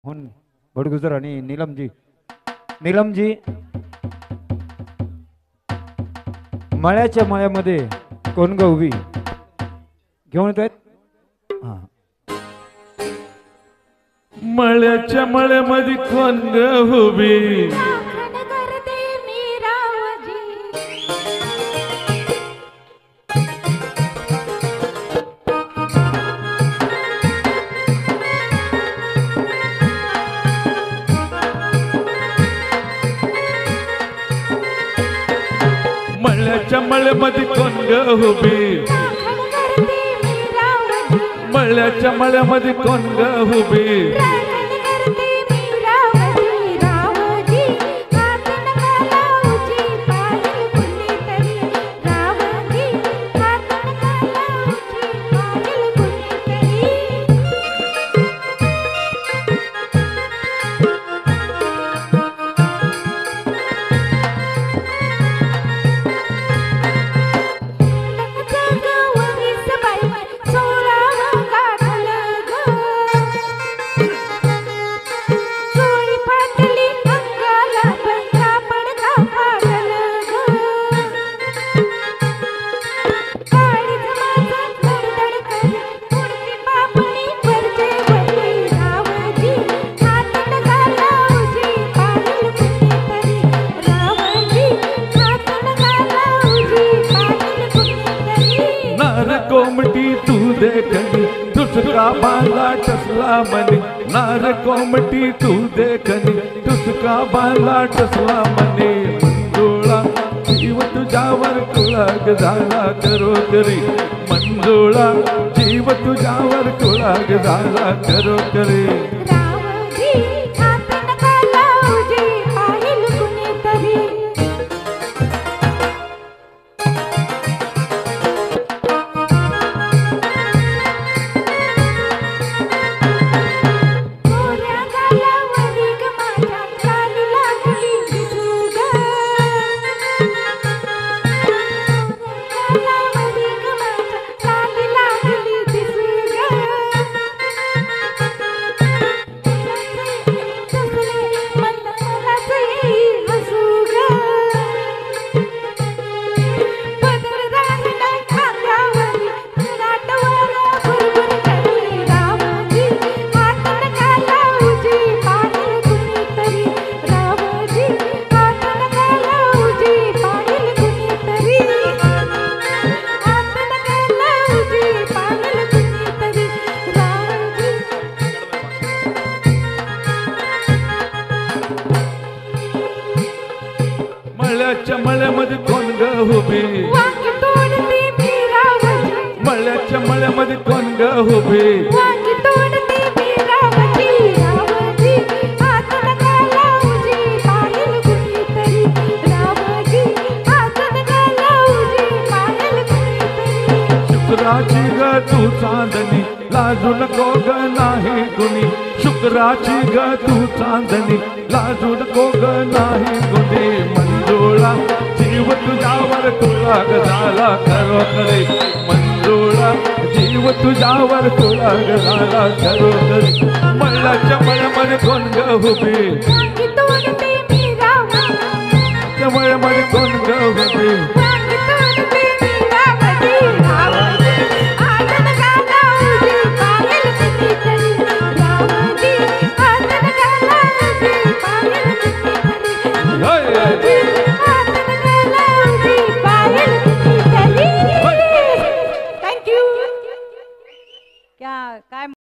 हुन बडगुजर आणि नीलमजी मळ्याच्या मळ्यामध्ये कोण ग उभी घेऊन येत आहेत. हा मळ्याच्या मळ्यामध्ये कोण ग उभी मळ्याच्या मळ्यामध्ये कोण ग उभी मळ्याच्या मळ्यामध्ये कोण ग उभी कोमटी तू देखनी तुझका बाला टसला मनी नार कोमटी तू देखनी तुझका बाला टसला मनी मंजुळा जीव तुझ्यावर कुळाग झाला करो करी मंजुळा जीव तुझ्यावर कुळाग झाला करो करी मळ्याच्या मळ्यामध्ये कोण ग उभी मळ्याच्या मळ्यामध्ये कोण ग उभी शुक्राची ग तू चांदणी लाजू नको ग नाही कुणी शुक्राची ग तू चांदणी लाजू नको ग नाही कुणी मंजुळा जीव तुझ्यावर कुळाग झाला खरो खरे मंजुळा जीव तुझ्यावर कुळाग झाला खरो खरे मळ्याच्या मळ्यामध्ये कोण ग उभी मळ्यामध्ये कोण ग उभी क्या काय